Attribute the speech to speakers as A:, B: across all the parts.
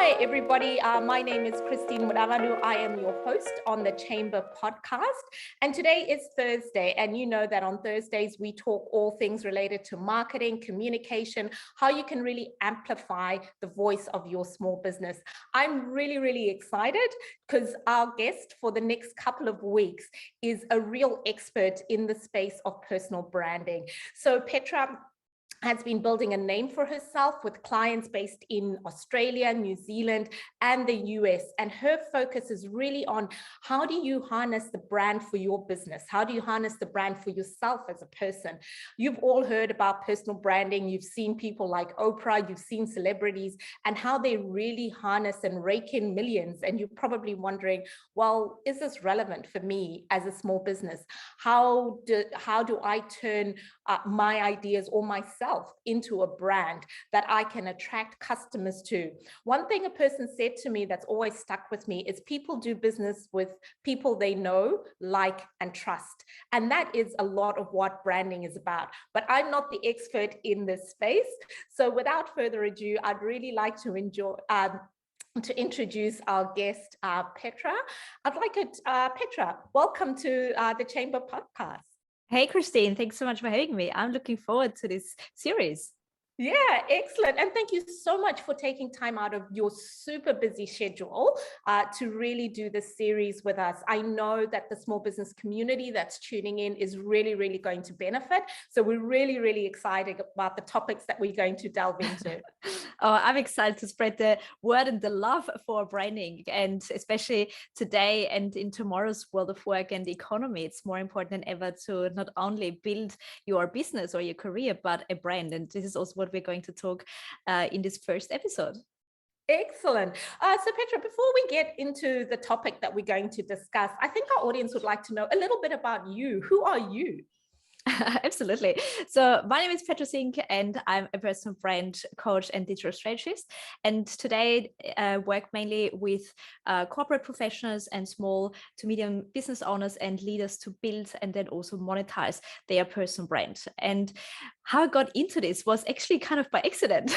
A: Hi, everybody. My name is Christine Mudvanhu. I am your host on the Chamber podcast. And today is Thursday. And you know that on Thursdays, we talk all things related to marketing, communication, how you can really amplify the voice of your small business. I'm really excited because our guest for the next couple of weeks is a real expert in the space of personal branding. So Petra has been building a name for herself with clients based in Australia, New Zealand, and the US. And her focus is really on how do you harness the brand for your business? How do you harness the brand for yourself as a person? You've all heard about personal branding. You've seen people like Oprah, you've seen celebrities and how they really harness and rake in millions. And you're probably wondering, well, is this relevant for me as a small business? How do I turn my ideas or myself into a brand that I can attract customers to? One thing a person said to me that's always stuck with me is people do business with people they know, like, and trust. And that is a lot of what branding is about. But I'm not the expert in this space. So without further ado, I'd really like to introduce our guest, Petra. I'd like it, Petra, welcome to the Chamber podcast.
B: Hey, Christine, thanks so much for having me. I'm looking forward to this series.
A: Yeah, excellent. And thank you so much for taking time out of your super busy schedule to really do this series with us. I know that the small business community that's tuning in is really going to benefit. So we're really excited about the topics that we're going to delve into.
B: Oh, I'm excited to spread the word and the love for branding, and especially today and in tomorrow's world of work and economy, it's more important than ever to not only build your business or your career, but a brand. And this is also what we're going to talk in this first episode.
A: Excellent. So Petra, before we get into the topic that we're going to discuss, I think our audience would like to know a little bit about you. Who are you?
B: Absolutely. So my name is Petra Zink and I'm a personal brand coach and digital strategist. And today I work mainly with corporate professionals and small to medium business owners and leaders to build and then also monetize their personal brand. And how I got into this was actually kind of by accident.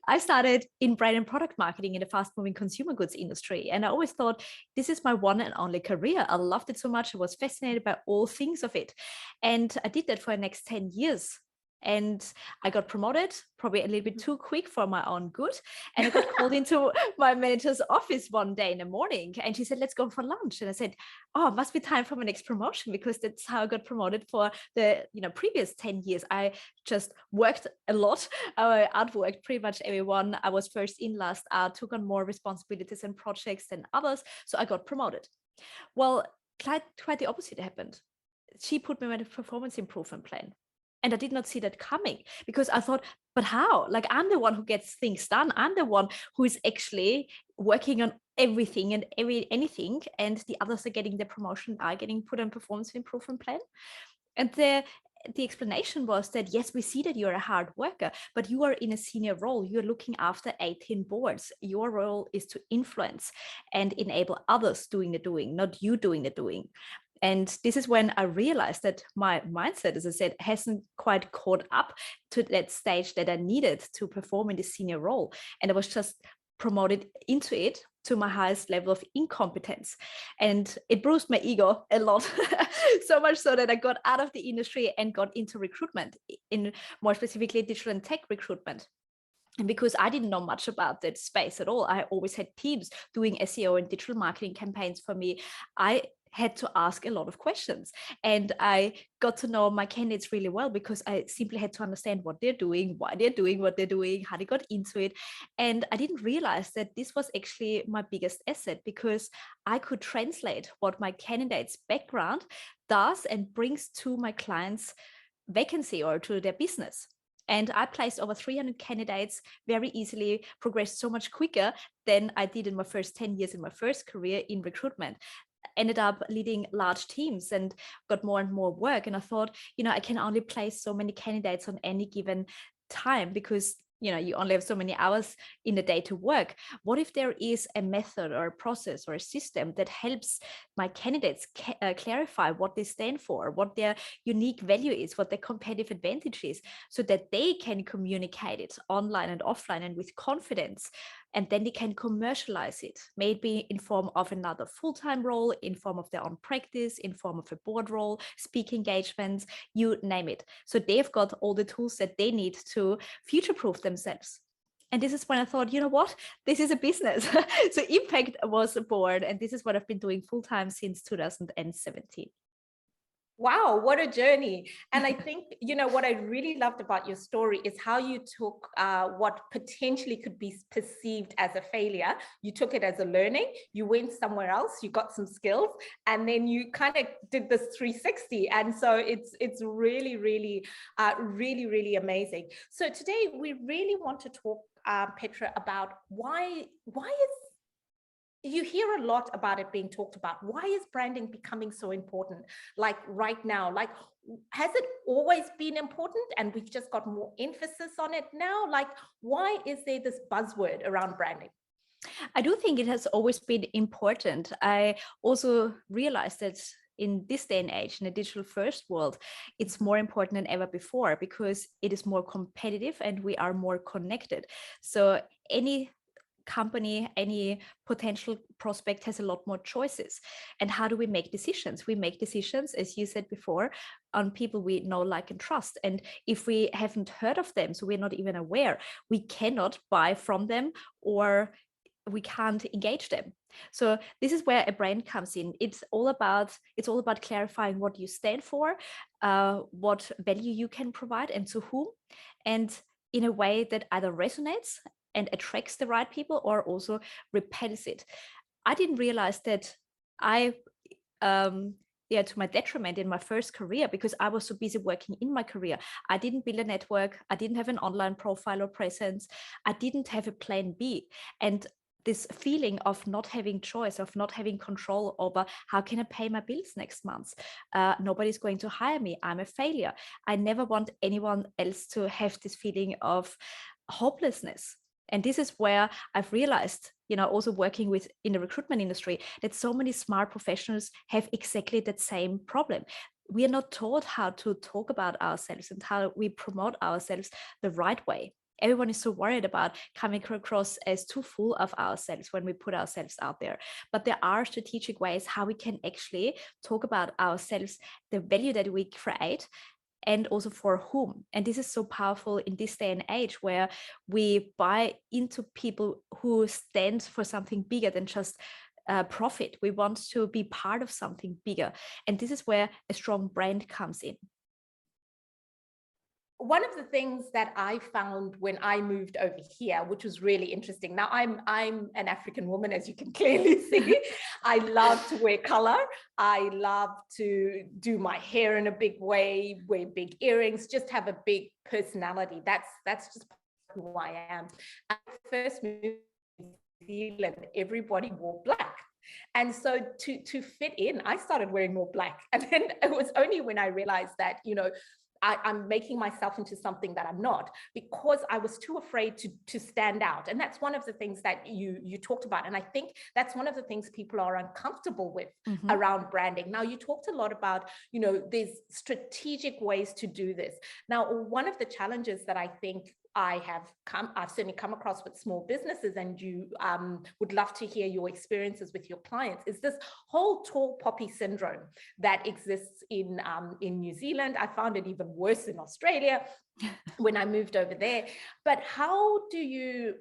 B: I started in brand and product marketing in the fast moving consumer goods industry. And I always thought this is my one and only career. I loved it so much. I was fascinated by all things of it. And I did that for the next 10 years. And I got promoted probably a little bit too quick for my own good. And I got called into my manager's office one day in the morning and she said, let's go for lunch. And I said, oh, it must be time for my next promotion because that's how I got promoted for the previous 10 years. I just worked a lot. I outworked pretty much everyone. I was first in, last out, took on more responsibilities and projects than others. So I got promoted. Well, quite the opposite happened. She put me on a performance improvement plan. And I did not see that coming because I thought, but how? Like, I'm the one who gets things done. I'm the one who is actually working on everything and anything. And the others are getting the promotion, are getting put on performance improvement plan. And the explanation was that, yes, we see that you're a hard worker, but you are in a senior role. You're looking after 18 boards. Your role is to influence and enable others doing the doing, not you doing the doing. And this is when I realized that my mindset, as I said, hasn't quite caught up to that stage that I needed to perform in the senior role. And I was just promoted into it to my highest level of incompetence. And it bruised my ego a lot, so much so that I got out of the industry and got into recruitment, in more specifically digital and tech recruitment. And because I didn't know much about that space at all, I always had teams doing SEO and digital marketing campaigns for me. I had to ask a lot of questions and I got to know my candidates really well because I simply had to understand what they're doing, why they're doing what they're doing, how they got into it. And I didn't realize that this was actually my biggest asset because I could translate what my candidates' background does and brings to my clients' vacancy or to their business. And I placed over 300 candidates very easily, progressed so much quicker than I did in my first 10 years in my first career in recruitment. Ended up leading large teams and got more and more work. And I thought, I can only place so many candidates on any given time because you only have so many hours in the day to work. What if there is a method or a process or a system that helps my candidates clarify what they stand for, what their unique value is, what their competitive advantage is, so that they can communicate it online and offline and with confidence and then they can commercialize it, maybe in form of another full-time role, in form of their own practice, in form of a board role, speaking engagements, you name it. So they've got all the tools that they need to future-proof themselves. And this is when I thought, you know what, this is a business. So Impact was born, and this is what I've been doing full-time since 2017.
A: Wow, what a journey. And I think, what I really loved about your story is how you took what potentially could be perceived as a failure. You took it as a learning, you went somewhere else, you got some skills, and then you kind of did this 360. And so it's really, really, really amazing. So today we really want to talk, Petra, about why is you hear a lot about it being talked about. Why is branding becoming so important? Like right now, like, has it always been important and we've just got more emphasis on it now? Like, why is there this buzzword around branding?
B: I do think it has always been important. I also realized that in this day and age, in a digital first world, it's more important than ever before because it is more competitive and we are more connected. So any company, any potential prospect has a lot more choices. And how do we make decisions? We make decisions, as you said before, on people we know, like, and trust. And if we haven't heard of them, so we're not even aware, we cannot buy from them or we can't engage them. So this is where a brand comes in. It's all about clarifying what you stand for, what value you can provide and to whom, and in a way that either resonates and attracts the right people or also repels it. I didn't realize that to my detriment in my first career, because I was so busy working in my career. I didn't build a network. I didn't have an online profile or presence. I didn't have a plan B. And this feeling of not having choice, of not having control over how can I pay my bills next month? Nobody's going to hire me. I'm a failure. I never want anyone else to have this feeling of hopelessness. And this is where I've realized, also working in the recruitment industry, that so many smart professionals have exactly that same problem. We are not taught how to talk about ourselves and how we promote ourselves the right way. Everyone is so worried about coming across as too full of ourselves when we put ourselves out there. But there are strategic ways how we can actually talk about ourselves, the value that we create, and also for whom. And this is so powerful in this day and age where we buy into people who stand for something bigger than just profit. We want to be part of something bigger. And this is where a strong brand comes in.
A: One of the things that I found when I moved over here, which was really interesting. Now I'm an African woman, as you can clearly see. I love to wear color. I love to do my hair in a big way, wear big earrings, just have a big personality. That's just who I am. I first moved to New Zealand, everybody wore black. And so to fit in, I started wearing more black. And then it was only when I realized that, I'm making myself into something that I'm not, because I was too afraid to stand out. And that's one of the things that you talked about. And I think that's one of the things people are uncomfortable with around branding. Now, you talked a lot about, there's strategic ways to do this. Now, one of the challenges that I think I've certainly come across with small businesses, and you would love to hear your experiences with your clients, is this whole tall poppy syndrome that exists in New Zealand. I found it even worse in Australia when I moved over there. But how do you,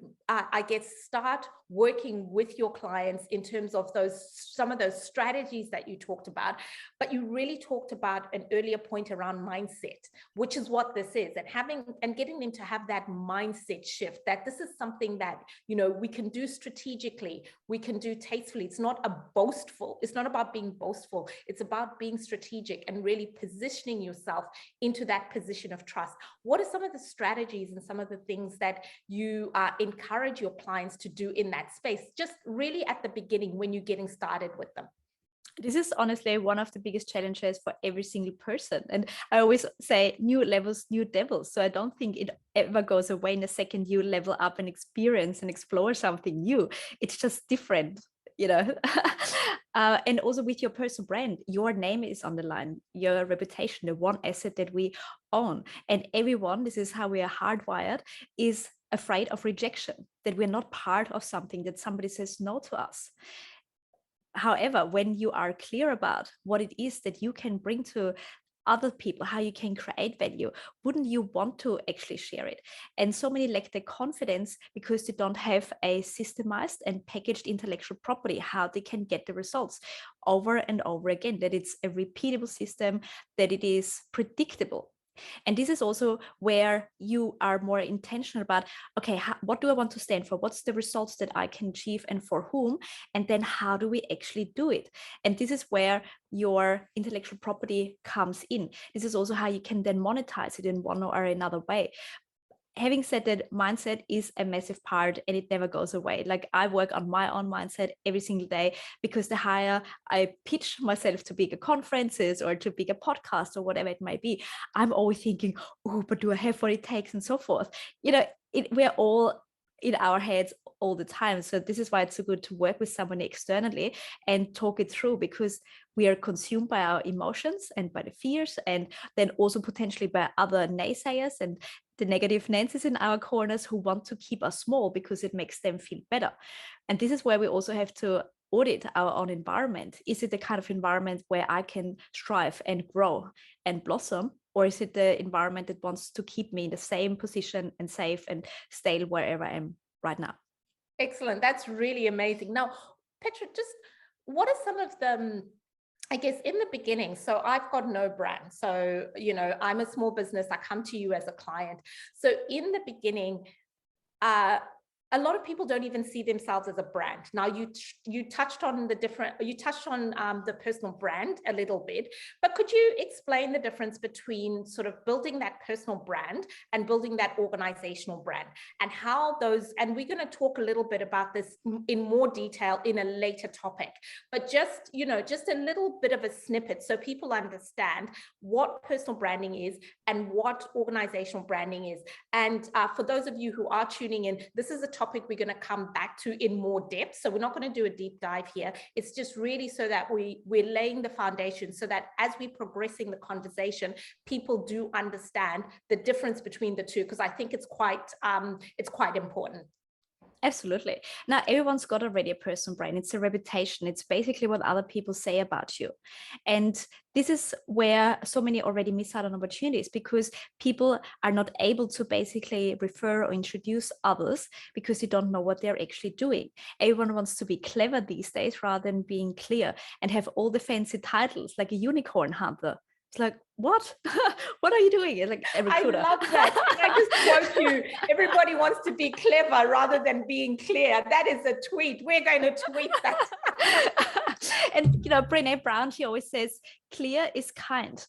A: start working with your clients in terms of some of those strategies that you talked about? But you really talked about an earlier point around mindset, which is what this is, and getting them to have that mindset shift, that this is something that, we can do strategically, we can do tastefully. It's not about being boastful. It's about being strategic and really positioning yourself into that position of trust. What are some of the strategies and some of the things that you encourage your clients to do in that space, just really at the beginning when you're getting started with them?
B: This is honestly one of the biggest challenges for every single person. And I always say new levels, new devils. So I don't think it ever goes away in a second you level up and experience and explore something new. It's just different. And also with your personal brand, your name is on the line, your reputation, the one asset that we own. And everyone, this is how we are hardwired, is afraid of rejection, that we're not part of something, that somebody says no to us. However, when you are clear about what it is that you can bring to other people, how you can create value, wouldn't you want to actually share it? And so many lack the confidence because they don't have a systemized and packaged intellectual property, how they can get the results over and over again, that it's a repeatable system, that it is predictable. And this is also where you are more intentional about, okay, what do I want to stand for? What's the results that I can achieve and for whom? And then how do we actually do it? And this is where your intellectual property comes in. This is also how you can then monetize it in one or another way. Having said that, mindset is a massive part and it never goes away. Like, I work on my own mindset every single day, because the higher I pitch myself to bigger conferences or to bigger podcasts or whatever it might be, I'm always thinking, oh, but do I have what it takes and so forth? We're all in our heads all the time. So this is why it's so good to work with someone externally and talk it through, because we are consumed by our emotions and by the fears, and then also potentially by other naysayers and the negative Nancy's in our corners who want to keep us small because it makes them feel better. And this is where we also have to audit our own environment. Is it the kind of environment where I can strive and grow and blossom? Or is it the environment that wants to keep me in the same position and safe and stay wherever I am right now?
A: Excellent. That's really amazing. Now, Petra, just what are some of the, I guess, in the beginning? So I've got no brand. So, I'm a small business. I come to you as a client. So in the beginning, a lot of people don't even see themselves as a brand. Now, you touched on the personal brand a little bit, but could you explain the difference between sort of building that personal brand and building that organizational brand, and how those, and we're going to talk a little bit about this in more detail in a later topic, but just a little bit of a snippet so people understand what personal branding is and what organizational branding is. And for those of you who are tuning in, this is a topic we're going to come back to in more depth. So we're not going to do a deep dive here. It's just really so that we're laying the foundation so that as we're progressing the conversation, people do understand the difference between the two, because I think it's quite important.
B: Absolutely. Now, everyone's got already a personal brand. It's a reputation. It's basically what other people say about you. And this is where so many already miss out on opportunities, because people are not able to basically refer or introduce others because they don't know what they're actually doing. Everyone wants to be clever these days rather than being clear and have all the fancy titles like a unicorn hunter. It's like, what? What are you doing? It's like a recruiter.
A: I love that. Can I just quote you? Everybody wants to be clever rather than being clear. That is a tweet. We're going to tweet that.
B: And, Brené Brown, she always says, clear is kind.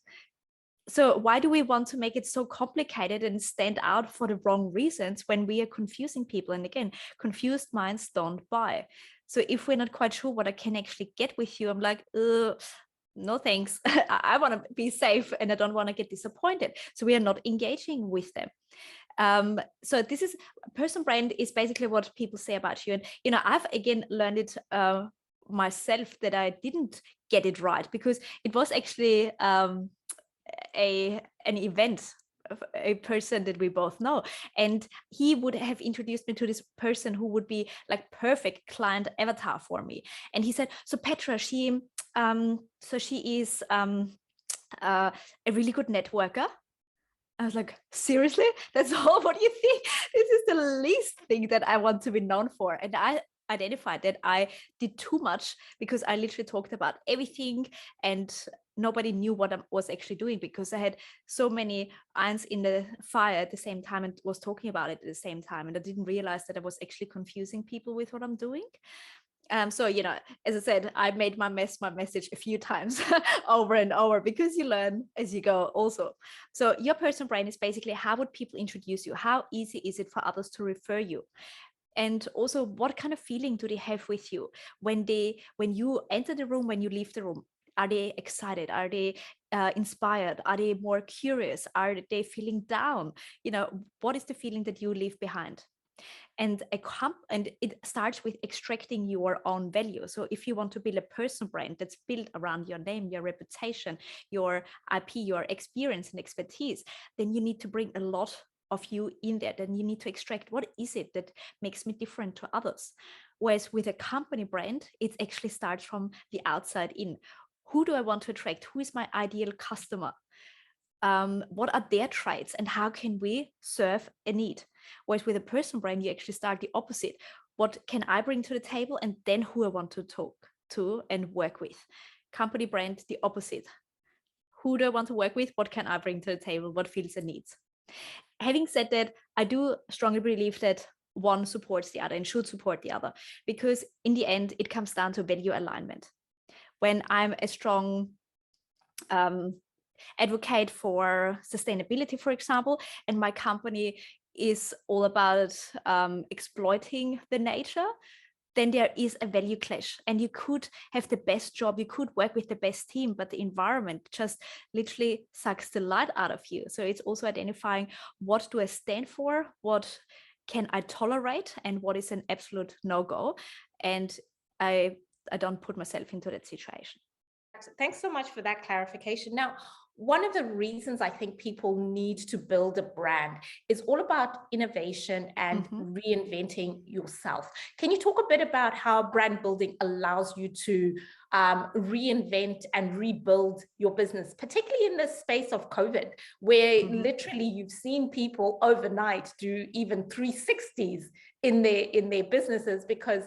B: So why do we want to make it so complicated and stand out for the wrong reasons when we are confusing people? And again, confused minds don't buy. So if we're not quite sure what I can actually get with you, I'm like, no thanks. I want to be safe and I don't want to get disappointed. So we are not engaging with them. So this is personal brand is basically what people say about you. And I've again learned it myself that I didn't get it right, because it was actually an event, a person that we both know, and he would have introduced me to this person who would be like perfect client avatar for me. And he said, so Petra, she is a really good networker. I was like, seriously? That's all what you think? This is the least thing that I want to be known for. And I identified that I did too much, because I literally talked about everything and nobody knew what I was actually doing, because I had so many irons in the fire at the same time and was talking about it at the same time. And I didn't realize that I was actually confusing people with what I'm doing. So, as I said, I made my message a few times over and over, because you learn as you go also. So your personal brand is basically, how would people introduce you? How easy is it for others to refer you? And also, what kind of feeling do they have with you when you enter the room, when you leave the room? Are they excited? Are they inspired? Are they more curious? Are they feeling down? What is the feeling that you leave behind? And it starts with extracting your own value. So if you want to build a personal brand that's built around your name, your reputation, your IP, your experience and expertise, then you need to bring a lot of you in there. Then you need to extract what is it that makes me different to others. Whereas with a company brand, it actually starts from the outside in. Who do I want to attract? Who is my ideal customer? What are their traits and how can we serve a need? Whereas with a personal brand, you actually start the opposite. What can I bring to the table? And then who I want to talk to and work with. Company brand, the opposite. Who do I want to work with? What can I bring to the table? What feels the needs? Having said that, I do strongly believe that one supports the other and should support the other, because in the end, it comes down to value alignment. When I'm a strong advocate for sustainability, for example, and my company is all about exploiting the nature, then there is a value clash, and you could have the best job, you could work with the best team, but the environment just literally sucks the light out of you. So it's also identifying, what do I stand for, what can I tolerate, and what is an absolute no-go. And I don't put myself into that situation.
A: Thanks so much for that clarification. Now, one of the reasons I think people need to build a brand is all about innovation and reinventing yourself. Can you talk a bit about how brand building allows you to reinvent and rebuild your business, particularly in the space of COVID, where literally you've seen people overnight do even 360s in their businesses because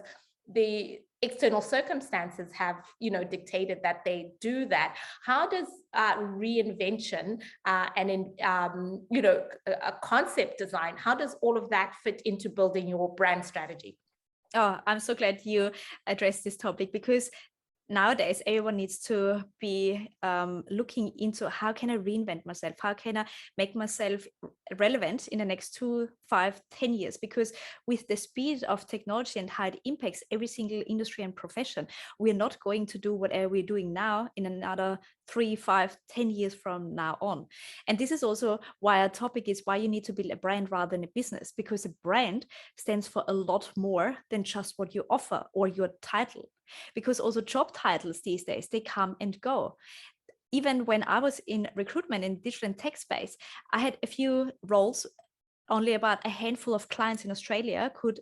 A: the external circumstances have, dictated that they do that. How does reinvention and a concept design, how does all of that fit into building your brand strategy?
B: Oh, I'm so glad you addressed this topic, because nowadays everyone needs to be looking into, how can I reinvent myself? How can I make myself relevant in the next 2, 5, 10 years? Because with the speed of technology and how it impacts every single industry and profession, we're not going to do whatever we're doing now in another 3, 5, 10 years from now on. And this is also why our topic is why you need to build a brand rather than a business, because a brand stands for a lot more than just what you offer or your title. Because also job titles these days, they come and go. Even when I was in recruitment in digital and tech space, I had a few roles. Only about a handful of clients in Australia could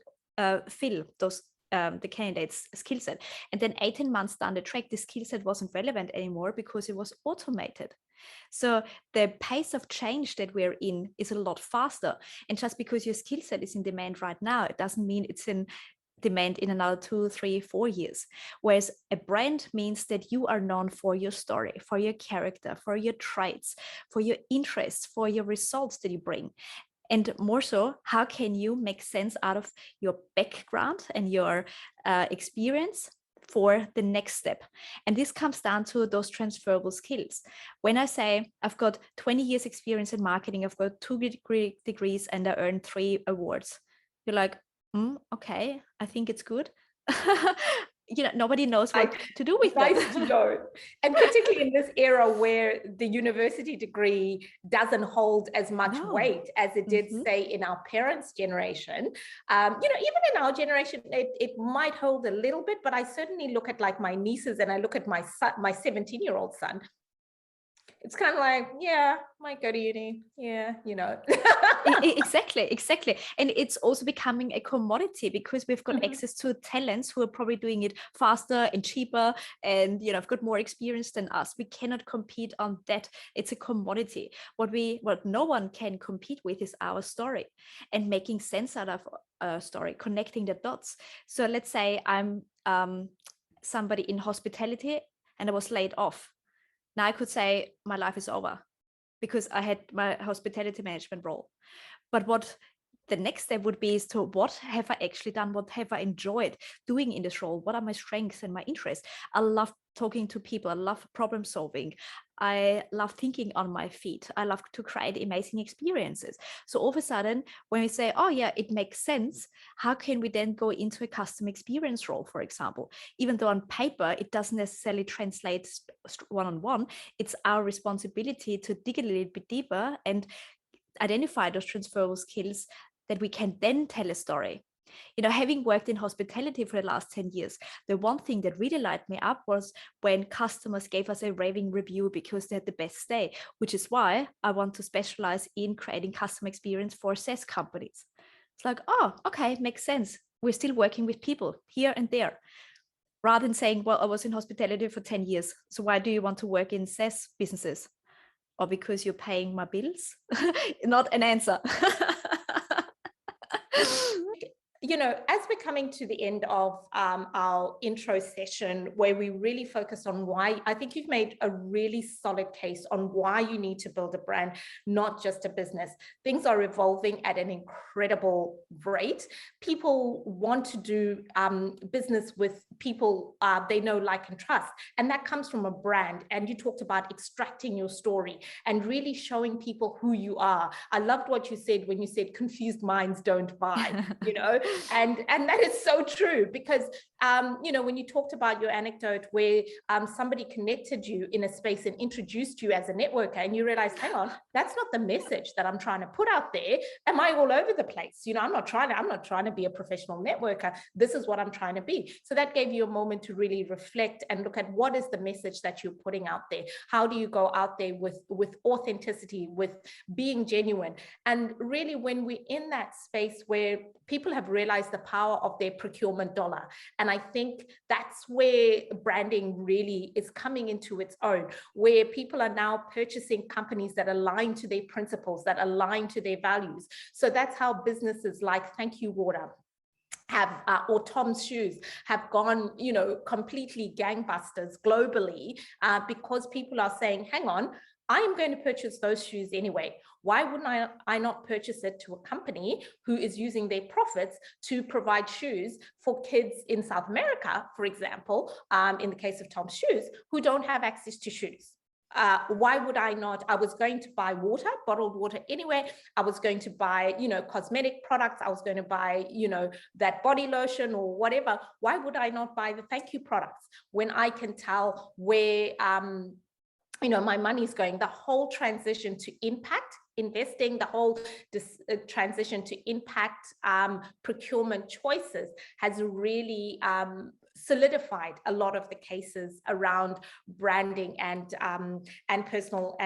B: fill those the candidate's skill set. And then 18 months down the track, the skill set wasn't relevant anymore because it was automated. So the pace of change that we're in is a lot faster. And just because your skill set is in demand right now, it doesn't mean it's in demand in another 2, 3, 4 years. Whereas a brand means that you are known for your story, for your character, for your traits, for your interests, for your results that you bring. And more so, how can you make sense out of your background and your experience for the next step? And this comes down to those transferable skills. When I say I've got 20 years experience in marketing, I've got 2 degrees and I earned 3 awards, you're like, okay, I think it's good. Nobody knows what to do with that.
A: Nice to know. And particularly in this era where the university degree doesn't hold as much weight as it did, say, in our parents' generation. Even in our generation, it might hold a little bit, but I certainly look at like my nieces and I look at my son, my 17-year-old son. It's kind of like, yeah, might go to uni. Yeah,
B: Exactly. And it's also becoming a commodity because we've got access to talents who are probably doing it faster and cheaper and, have got more experience than us. We cannot compete on that. It's a commodity. What no one can compete with is our story and making sense out of a story, connecting the dots. So let's say I'm somebody in hospitality and I was laid off. Now I could say my life is over because I had my hospitality management role. But what the next step would be is to, what have I actually done? What have I enjoyed doing in this role? What are my strengths and my interests? I love talking to people. I love problem solving. I love thinking on my feet. I love to create amazing experiences. So all of a sudden, when we say, oh yeah, it makes sense, how can we then go into a custom experience role, for example? Even though on paper, it doesn't necessarily translate one-on-one, it's our responsibility to dig a little bit deeper and identify those transferable skills that we can then tell a story. Having worked in hospitality for the last 10 years, the one thing that really lighted me up was when customers gave us a raving review because they had the best stay, which is why I want to specialize in creating customer experience for SaaS companies. It's like, oh, okay, makes sense. We're still working with people here and there. Rather than saying, well, I was in hospitality for 10 years, so why do you want to work in SaaS businesses? Or because you're paying my bills? Not an answer.
A: As we're coming to the end of our intro session, where we really focus on why, I think you've made a really solid case on why you need to build a brand, not just a business. Things are evolving at an incredible rate. People want to do business with people they know, like, and trust. And that comes from a brand. And you talked about extracting your story and really showing people who you are. I loved what you said when you said confused minds don't buy, and that is so true, because when you talked about your anecdote where somebody connected you in a space and introduced you as a networker, and you realized, hang on, that's not the message that I'm trying to put out there. Am I all over the place? I'm not trying to be a professional networker. This is what I'm trying to be. So that gave you a moment to really reflect and look at what is the message that you're putting out there. How do you go out there with authenticity, with being genuine? And really, when we're in that space where people have realized the power of their procurement dollar, and I think that's where branding really is coming into its own, where people are now purchasing companies that align to their principles, that align to their values. So that's how businesses like Thank You Water or Tom's Shoes have gone, completely gangbusters globally, because people are saying, hang on, I am going to purchase those shoes anyway. Why wouldn't I not purchase it to a company who is using their profits to provide shoes for kids in South America, for example, in the case of Tom's Shoes, who don't have access to shoes? Why would I not? I was going to buy water, bottled water anyway. I was going to buy, cosmetic products. I was going to buy, that body lotion or whatever. Why would I not buy the Thank You products when I can tell where, my money's going? The whole transition to impact investing, the whole transition to impact procurement choices has really solidified a lot of the cases around branding and personal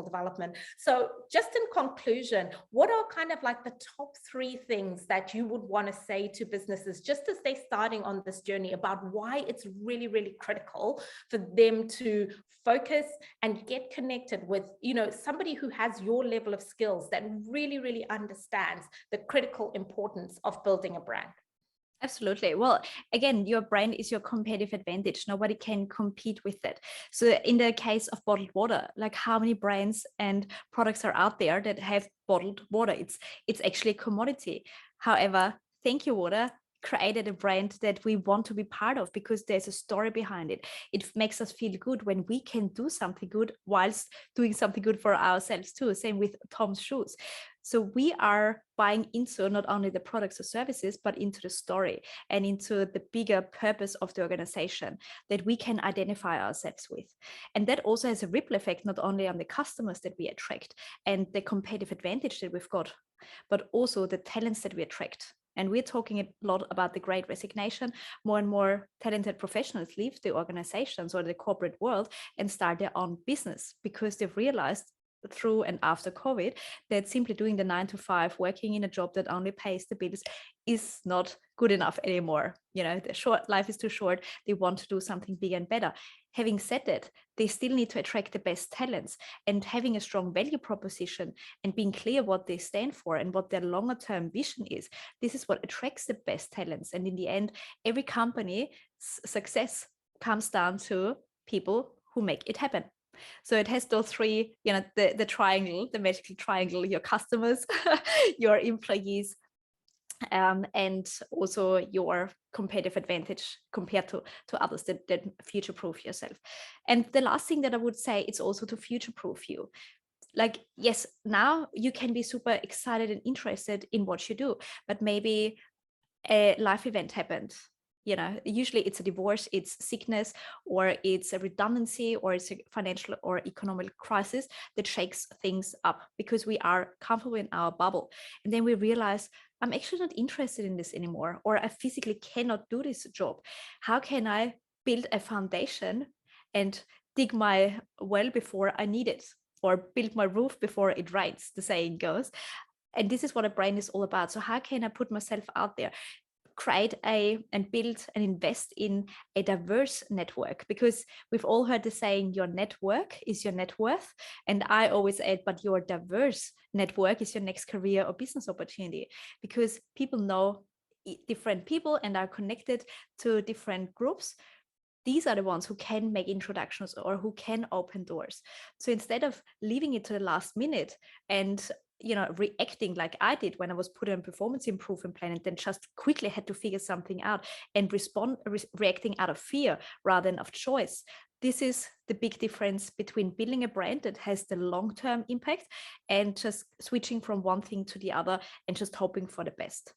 A: development. So just in conclusion, what are kind of like the top 3 things that you would want to say to businesses just as they're starting on this journey about why it's really, really critical for them to focus and get connected with, somebody who has your level of skills that really, really understands the critical importance of building a brand?
B: Absolutely. Well, again, your brand is your competitive advantage. Nobody can compete with it. So in the case of bottled water, like how many brands and products are out there that have bottled water? It's actually a commodity. However, Thank You Water created a brand that we want to be part of because there's a story behind it. It makes us feel good when we can do something good whilst doing something good for ourselves too. Same with Tom's Shoes. So we are buying into not only the products or services, but into the story and into the bigger purpose of the organization that we can identify ourselves with. And that also has a ripple effect, not only on the customers that we attract and the competitive advantage that we've got, but also the talents that we attract. And we're talking a lot about the Great Resignation. More and more talented professionals leave the organizations or the corporate world and start their own business because they've realized through and after COVID that simply doing the 9 to 5, working in a job that only pays the bills is not good enough anymore. The life is too short. They want to do something bigger and better. Having said that, they still need to attract the best talents, and having a strong value proposition and being clear what they stand for and what their longer term vision is. This is what attracts the best talents. And in the end, every company's success comes down to people who make it happen. So it has those 3, the triangle, the magical triangle: your customers, your employees, and also your competitive advantage compared to others that future-proof yourself. And the last thing that I would say, it's also to future-proof you. Like, yes, now you can be super excited and interested in what you do, but maybe a life event happened. Usually it's a divorce, it's sickness, or it's a redundancy, or it's a financial or economic crisis that shakes things up because we are comfortable in our bubble. And then we realize, I'm actually not interested in this anymore, or I physically cannot do this job. How can I build a foundation and dig my well before I need it, or build my roof before it rains, the saying goes. And this is what a brand is all about. So how can I put myself out there, create and build and invest in a diverse network? Because we've all heard the saying, your network is your net worth. And I always add, but your diverse network is your next career or business opportunity, because people know different people and are connected to different groups. These are the ones who can make introductions or who can open doors. So instead of leaving it to the last minute and reacting like I did when I was put on a performance improvement plan and then just quickly had to figure something out and reacting out of fear rather than of choice. This is the big difference between building a brand that has the long-term impact and just switching from one thing to the other and just hoping for the best.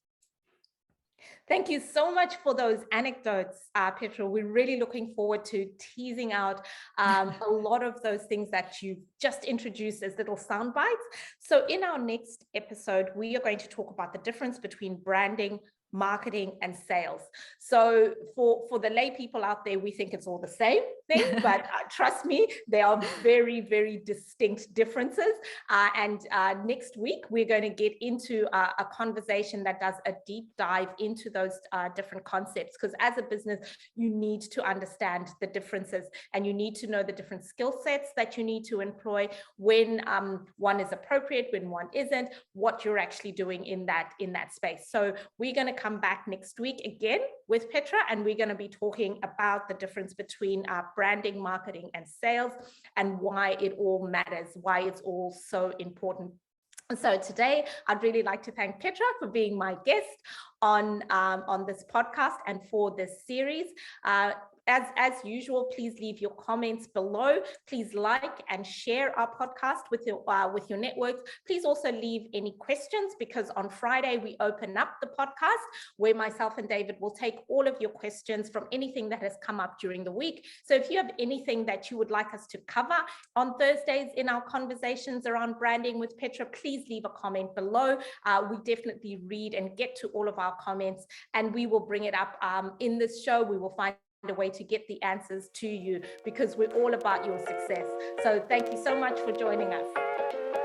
A: Thank you so much for those anecdotes, Petra. We're really looking forward to teasing out a lot of those things that you've just introduced as little sound bites. So in our next episode, we are going to talk about the difference between branding, marketing, and sales. So for the lay people out there, we think it's all the same thing, but trust me, there are very, very distinct differences. And next week, we're going to get into a conversation that does a deep dive into those different concepts, because as a business, you need to understand the differences and you need to know the different skill sets that you need to employ, when one is appropriate, when one isn't, what you're actually doing in that space. So we're going to come back next week again with Petra, and we're going to be talking about the difference between branding, marketing, and sales, and why it all matters, why it's all so important. So today, I'd really like to thank Petra for being my guest on this podcast and for this series. As usual, please leave your comments below. Please like and share our podcast with your networks. Please also leave any questions, because on Friday we open up the podcast where myself and David will take all of your questions from anything that has come up during the week. So if you have anything that you would like us to cover on Thursdays in our conversations around branding with Petra, please leave a comment below. We definitely read and get to all of our comments, and we will bring it up in this show. We will find a way to get the answers to you, because we're all about your success. So thank you so much for joining us.